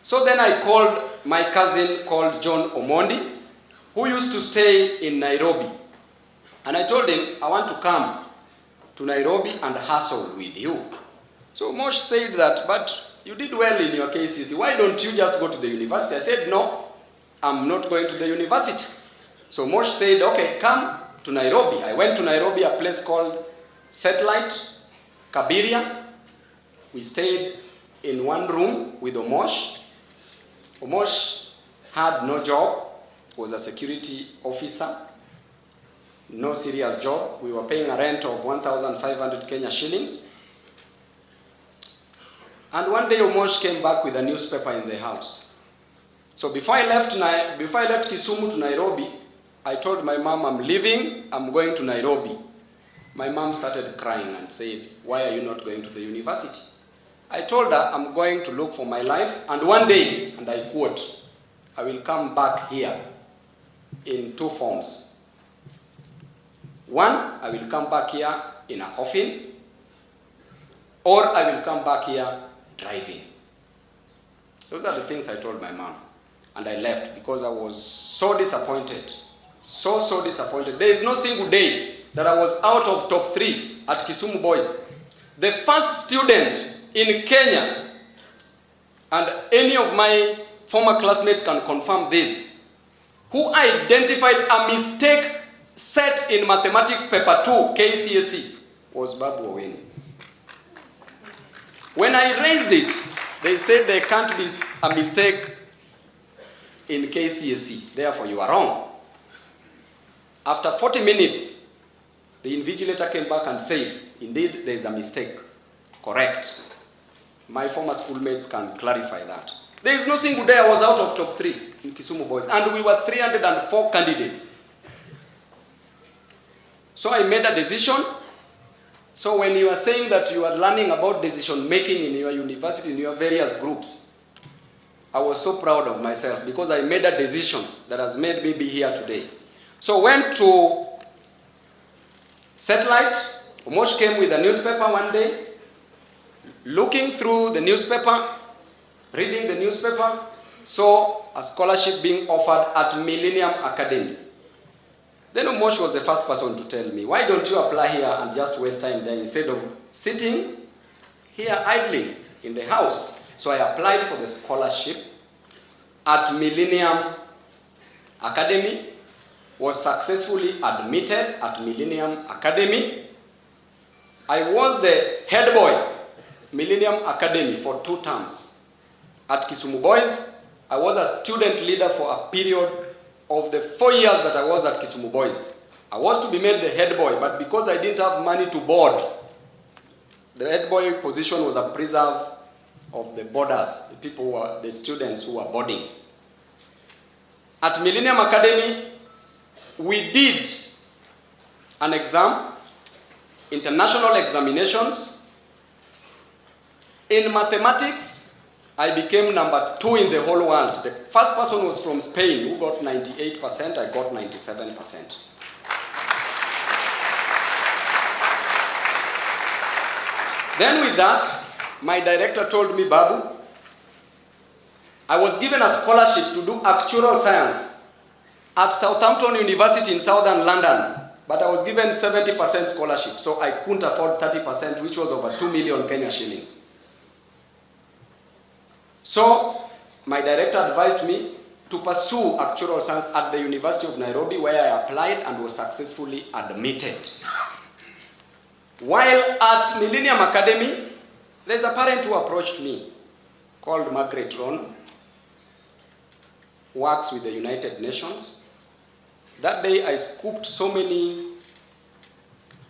So then I called my cousin called John Omondi, who used to stay in Nairobi. And I told him, I want to come to Nairobi and hustle with you. So Mosh said that, but you did well in your KCSE. Why don't you just go to the university? I said, no, I'm not going to the university. So Mosh said, okay, come to Nairobi. I went to Nairobi, a place called Satellite, Kabiria. We stayed in one room with Omosh. Omosh had no job, was a security officer, no serious job. We were paying a rent of 1,500 Kenya shillings. And one day Omosh came back with a newspaper in the house. So before I left Kisumu to Nairobi, I told my mom, I'm leaving, I'm going to Nairobi. My mom started crying and said, why are you not going to the university? I told her, I'm going to look for my life, and one day, and I quote, I will come back here in two forms. One, I will come back here in a coffin, or I will come back here driving. Those are the things I told my mom. And I left because I was so disappointed. So disappointed. There is no single day that I was out of top 3 at Kisumu Boys. The first student in Kenya, and any of my former classmates can confirm this, who identified a mistake set in mathematics paper 2, KCSE, was Babu Owino. When I raised it, they said there can't be a mistake in KCSE, therefore you are wrong. After 40 minutes, the invigilator came back and said, indeed, there is a mistake. Correct. My former schoolmates can clarify that. There is no single day I was out of top 3 in Kisumu Boys, and we were 304 candidates. So I made a decision. So when you are saying that you are learning about decision making in your university, in your various groups, I was so proud of myself because I made a decision that has made me be here today. So went to Satellite. Omosh came with a newspaper one day, looking through the newspaper, reading the newspaper, saw a scholarship being offered at Millennium Academy. Then Omosh was the first person to tell me, why don't you apply here and just waste time there instead of sitting here idling in the house? So I applied for the scholarship at Millennium Academy, was successfully admitted at Millennium Academy. I was the head boy, Millennium Academy, for 2 terms. At Kisumu Boys, I was a student leader for a period of the 4 years that I was at Kisumu Boys. I was to be made the head boy, but because I didn't have money to board, the head boy position was a preserve of the boarders, the people who were, the students who were boarding. At Millennium Academy, we did an exam, international examinations. In mathematics, I became number 2 in the whole world. The first person was from Spain, who got 98%, I got 97%. Then with that, my director told me, Babu, I was given a scholarship to do actuarial science at Southampton University in southern London, but I was given 70% scholarship, so I couldn't afford 30%, which was over 2 million Kenya shillings. So my director advised me to pursue actuarial science at the University of Nairobi, where I applied and was successfully admitted. While at Millennium Academy, there's a parent who approached me called Margaret Ron, works with the United Nations. That day I scooped so many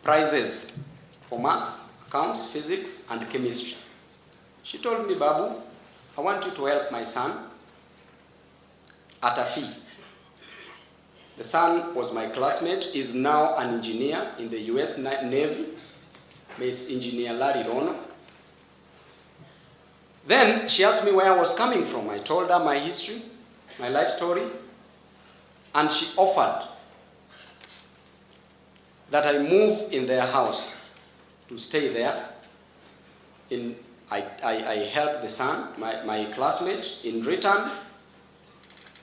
prizes for maths, accounts, physics, and chemistry. She told me, Babu, I want you to help my son at a fee. The son was my classmate, is now an engineer in the US Navy, Miss Engineer Larry Rono. Then she asked me where I was coming from. I told her my history, my life story, and she offered that I move in their house to stay there in I helped the son, my classmate. In return,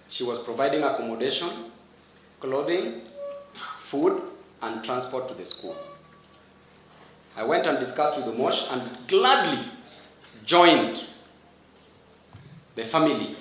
she was providing accommodation, clothing, food, and transport to the school. I went and discussed with the Mosh and gladly joined the family